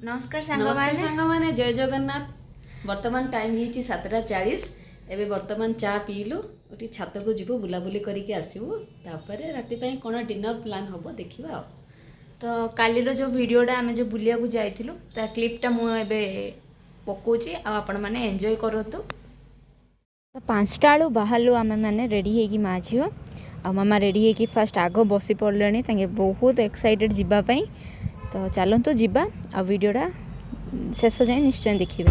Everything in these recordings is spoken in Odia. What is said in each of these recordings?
नमस्कार नमस्कार सांग सांग मैंने जय जगन्नाथ। बर्तमान टाइम ही 7:40। एबे बर्तमान चा पीलु उठी छात को जीवु बुलाबुली करके आसबू तापर राति ପାଇଁ कौन डिनर प्लान हम देखा। तो काली जो वीडियोटा आम जो बुलिया को जाइलु ता क्लिपटा मुझे पकाउची आपण मैंने एंजॉय करतु। तो 5टा बेलू बाहरलु आम मैंने रेडी होगी माँ झील आ मामा रेडी होगी फास्ट आग बसी पड़े तांगे बहुत एक्साइटेड जीवाई। तो चलतु जीवा आ वीडियोटा शेष जाए निश्चय देखिए।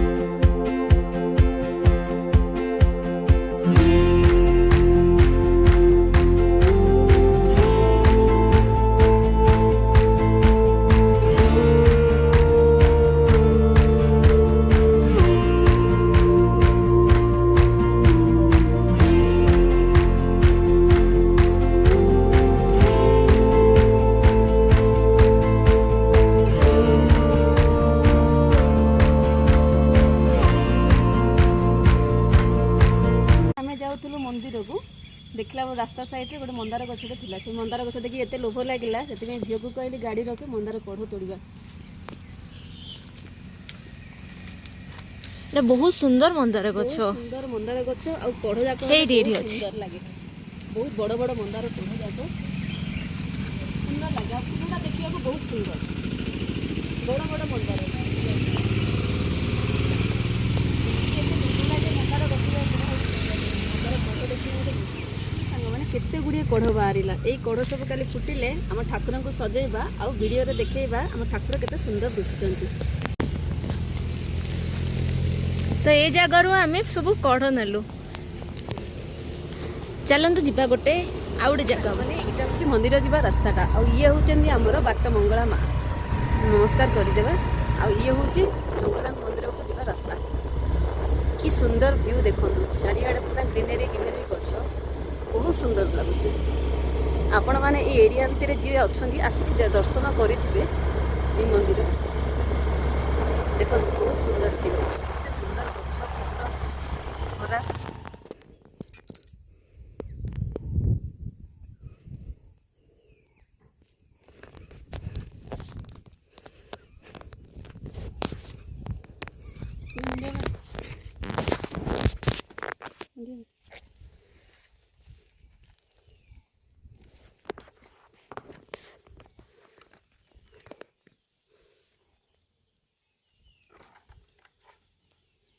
मंदिर को देखला रास्ता साइड रे गोटे मंदार गछटे थिला से मंदार गछ देखि एते लोभ लागिला सेति झील को कहली गाड़ी रखे मंदार कढ़ तोड़िबा। ये बहुत सुंदर मंदार गछ आ कढ़ जाक सुंदर लागे। बहुत बड़ बड़ मंदार कढ़ जाक सुंदर लागे। फूलटा देखिया को बहुत सुंदर बड़ बड़ मंदार केते गुड़िए कढ़ बाहर यही कढ़ सब काली फुटिले आम ठाकुर को सजेबा आ वीडियो रे देखैबा आम ठाकुर केते सुंदर दिसुचंती। तो ये जगह आम सब कढ़ नेलु चलतु जीवा गोटे आउ गोटे जगह माने इटा होची मंदिर जीवा रास्ताटा आ ये होचंदी हमर बाट मंगला माँ नमस्कार करदेबा आ ये होची मंगला मंदिर को जीवा रास्ता। कि सुंदर व्यू देखंतु चारियाडे पूरा ग्रीनरी ग्रीनरी गछ बहुत सुंदर लगुच। आपण मैंने ये एरिया भितर जी अच्छा आसिक दर्शन करेंगे ये मंदिर देखो बहुत सुंदर व्यू सुंदर गरा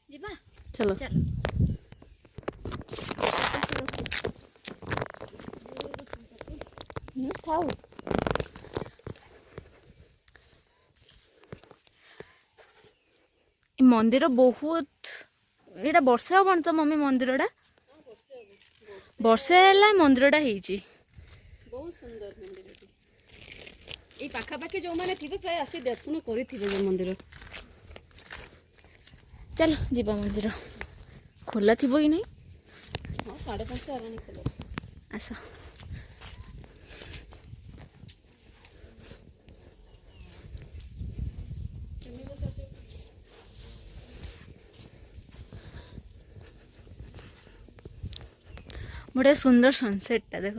जीवा चलो चल खाओ मंदिर बहुत एटा वर्षा हम तो मम्मी मंदिरटा वर्षा है मंदिरटा होइची बहुत सुंदर मंदिर ये पाखापाखि जो मैंने थे प्राय आसी दर्शन करेंगे मंदिर। चल जीवा मंदिर खोला थी कि नहीं। हाँ 5:30 आरानी खोला आस बड़े सुंदर सनसेटटा देख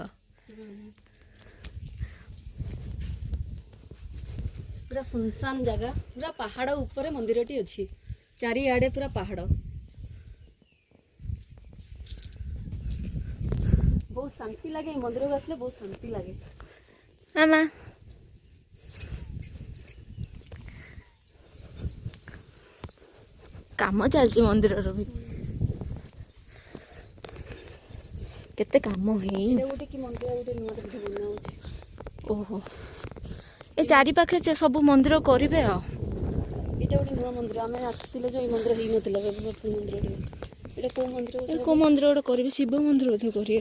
पूरा सुनसान जगह पूरा पहाड़ ऊपर मंदिरटी अच्छी चारिआडे पूरा पहाड़ बहुत शांति लगे मंदिर को आसले बहुत शांति लगे। मामा काम चलती मंदिर भी केते काम है गोटे कि मंदिर गोटे नुआ बना ओहो ए चारि पाखे सब मंदिर करेंगे आ ये गोटे नुआ मंदिर आम आसते जो मंदिर हो नाला मंदिर ये को मंदिर गोटे करेंगे शिव मंदिर बोधे करेंगे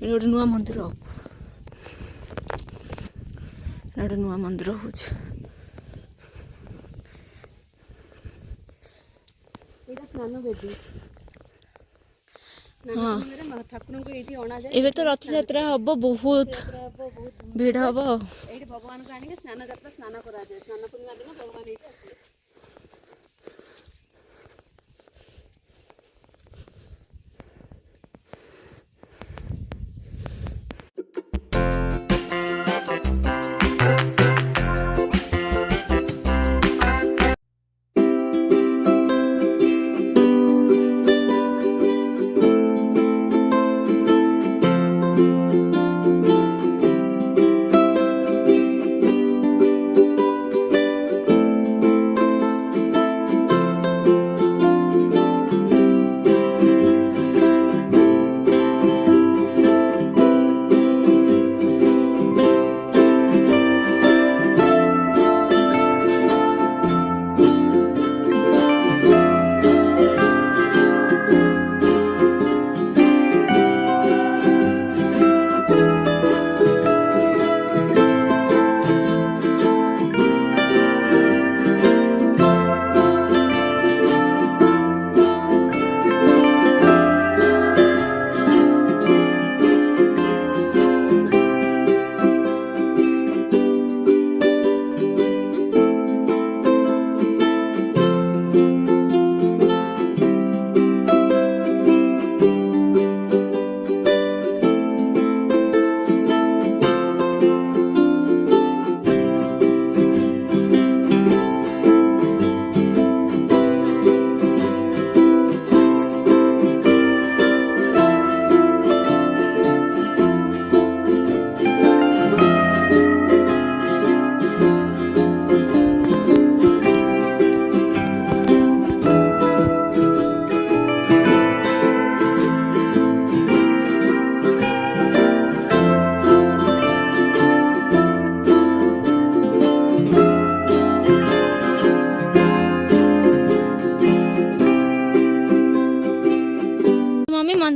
गोटे नुआ मंदिर गोटे नुआ मंदिर हो स्नान बेदी हाँ ठाकुर को ये अणा जाए एबे तो रथ यात्रा हम बहुत भिड़ हम ये भगवान को आनिके स्नान यात्रा स्नान करा जाए स्नान पूर्णिमा दिन भगवान ये आसले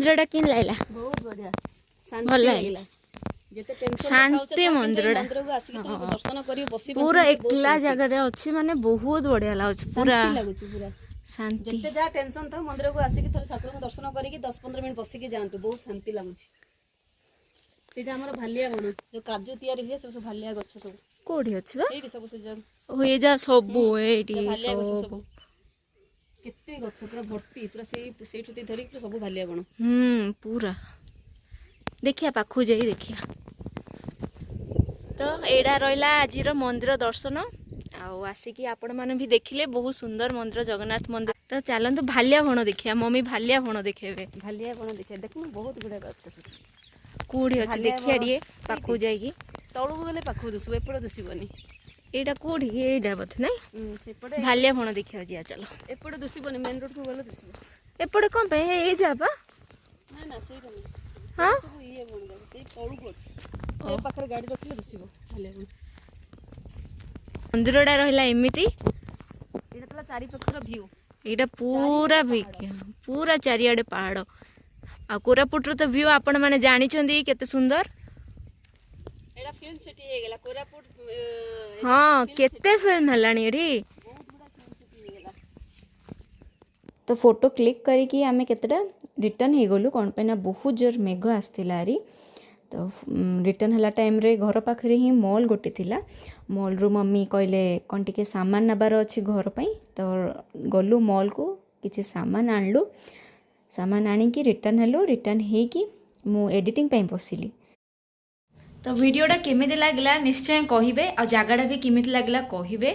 ମନ୍ଦିରଟା କେମିତି ଲାଗିଲା? ବହୁତ ବଢିଆ ଭଲ ଶାନ୍ତି ଲାଗିଲା। ଲାଗିଲା ଯେତେ ଟେନସନ ଶାନ୍ତି ମନ୍ଦିରଟା। ମନ୍ଦିରକୁ ଆସିକି ତମେ ଦର୍ଶନ କରି ବସି ପୁରା ଏକଲା ଜାଗାରେ ଅଛି ମାନେ ବହୁତ ବଢିଆ ଲାଗୁଛି ପୁରା ଶାନ୍ତି ଲାଗୁଛି ପୁରା ଶାନ୍ତି। ଯେତେ ଯାହା ଟେନସନ ଥାଉ ମନ୍ଦିରକୁ ଆସିକି ଥରେ ଠାକୁରଙ୍କୁ ଦର୍ଶନ କରିକି 10-15 ମିନିଟ୍ ବସିକି ଯାଆନ୍ତୁ ବହୁତ ଶାନ୍ତି ଲାଗୁଛି। ସେଇଟା ଆମର ଭାଲିଆ ବଣ ଯୋଉ କାଜୁ ତିଆରି ହୁଏ ସବୁ ଭାଲିଆ ଗଛ ସବୁ କୋଉଠି ଅଛି ବା? ଏଇଠି ସବୁ ସେ ଯୋଉ ହୁଏ ଯା ସବୁ ଏଇଠି ଭାଲିଆ ଗଛ ସବୁ। ସବୁ କେତେ ଗଛ ପୁରା ଭର୍ତ୍ତି ପୁରା ସେଇଠୁ ଧରିକି ପୁରା ସବୁ ଭାଲିଆ ବଣ। ପୁରା ଦେଖିଆ ପାଖକୁ ଯାଇ ଦେଖିଆ। ତ ଏଇଟା ରହିଲା ଆଜିର ମନ୍ଦିର ଦର୍ଶନ। ଆଉ ଆସିକି ଆପଣ ମାନେ ବି ଦେଖିଲେ ବହୁତ ସୁନ୍ଦର ମନ୍ଦିର ଜଗନ୍ନାଥ ମନ୍ଦିର। ତ ଚାଲନ୍ତୁ ଭାଲିଆ ବଣ ଦେଖିଆ। ମମି ଭାଲିଆ ବଣ ଦେଖେଇବେ। ଭାଲିଆ ବଣ ଦେଖିବା ଦେଖୁନ ବହୁତ ଗୁଡାକ ଗଛ ସବୁ କୋଉଠି ଅଛି ଭାଲିଆ ଦେଖିଆ ବଣ ଟିକେ ପାଖକୁ ଯାଇକି। ତଳକୁ ଗଲେ ପାଖକୁ ଦିଶିବ ଏପଟେ ଦିଶିବନି। ଏଇଟା କୋଉଠି କି? ଏଇଟା ବୋଧେ ନାଇଁ ସେପଟେ ଭାଲିଆ ବଣ ଦେଖିବା ଯିବା ଚାଲ। ଏପଟେ ଦିଶିବନି ମେନ୍ ରୋଡକୁ ଗଲେ ଦିଶିବ। ଏପଟେ କଣ ପାଇଁ ଏଇ ଯା ବା? ନା ନା ସେଇଟା ନୁହେଁ ହଁ ସବୁ ଇଏ ବଣ ଯାକ ସେଇ ତଳକୁ ଅଛି ସେ ପାଖରେ ଗାଡି ରଖିଲେ ଦିଶିବ ଭାଲିଆ ବଣ। ମନ୍ଦିରଟା ରହିଲା ଏମିତି। ଏଇଟା ଥିଲା ଚାରିପାଖର ଭିଉ। ଏଇଟା ପୁରା ପୁରା ଚାରିଆଡେ ପାହାଡ। ଆଉ କୋରାପୁଟର ତ ଭିଉ ଆପଣ ମାନେ ଜାଣିଛନ୍ତି କେତେ ସୁନ୍ଦର। ଏଇଟା ଫିଲ୍ମ ସିଟି ହେଇଗଲା କୋରାପୁଟ। ହଁ କେତେ ଫିଲ୍ମ ହେଲାଣି ଏଠି। ବହୁତ ଗୁଡା ଫିଲ୍ମ ସିଟି ହେଇଗଲା। ତ ଫଟୋ କ୍ଲିକ୍ କରିକି ଆମେ କେତେଟା ରିଟର୍ନ ହେଇଗଲୁ କ'ଣ ପାଇଁ ନା ବହୁତ ଜୋର ମେଘ ଆସିଥିଲା ଆରି। ତ ରିଟର୍ନ ହେଲା ଟାଇମ୍ରେ ଘର ପାଖରେ ହିଁ ମଲ୍ ଗୋଟେ ଥିଲା। ମଲ୍ରୁ ମମି କହିଲେ କ'ଣ ଟିକେ ସାମାନ ନେବାର ଅଛି ଘର ପାଇଁ। ତ ଗଲୁ ମଲ୍କୁ କିଛି ସାମାନ ଆଣିଲୁ। ସାମାନ ଆଣିକି ରିଟର୍ନ ହେଲୁ। ରିଟର୍ନ ହେଇକି ମୁଁ ଏଡ଼ିଟିଂ ପାଇଁ ବସିଲି। ତ ଭିଡ଼ିଓଟା କେମିତି ଲାଗିଲା ନିଶ୍ଚୟ କହିବେ। ଆଉ ଜାଗାଟା ବି କେମିତି ଲାଗିଲା କହିବେ।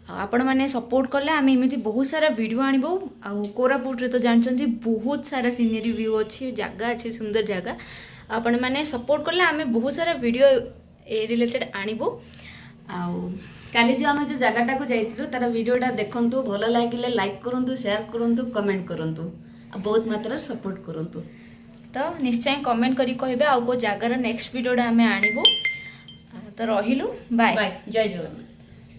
ଆଉ ଆପଣମାନେ ସପୋର୍ଟ କଲେ ଆମେ ଏମିତି ବହୁତ ସାରା ଭିଡ଼ିଓ ଆଣିବୁ। ଆଉ କୋରାପୁଟରେ ତ ଜାଣିଛନ୍ତି ବହୁତ ସାରା ସିନେରୀ ଭିଉ ଅଛି, ଜାଗା ଅଛି, ସୁନ୍ଦର ଜାଗା। ଆପଣମାନେ ସପୋର୍ଟ କଲେ ଆମେ ବହୁତ ସାରା ଭିଡ଼ିଓ ଏ ରିଲେଟେଡ଼ ଆଣିବୁ। ଆଉ କାଲି ଯେଉଁ ଆମେ ଯେଉଁ ଜାଗାଟାକୁ ଯାଇଥିଲୁ ତାର ଭିଡ଼ିଓଟା ଦେଖନ୍ତୁ। ଭଲ ଲାଗିଲେ ଲାଇକ୍ କରନ୍ତୁ, ସେୟାର କରନ୍ତୁ, କମେଣ୍ଟ କରନ୍ତୁ ଆଉ ବହୁତ ମାତ୍ରାରେ ସପୋର୍ଟ କରନ୍ତୁ। ତ ନିଶ୍ଚୟ କମେଣ୍ଟ କରି କହିବେ ଆଉ କେଉଁ ଜାଗାର ନେକ୍ସଟ ଭିଡ଼ିଓଟା ଆମେ ଆଣିବୁ। ତ ରହିଲୁ, ବାଏ। ଜୟ ଜଗନ୍ନାଥ।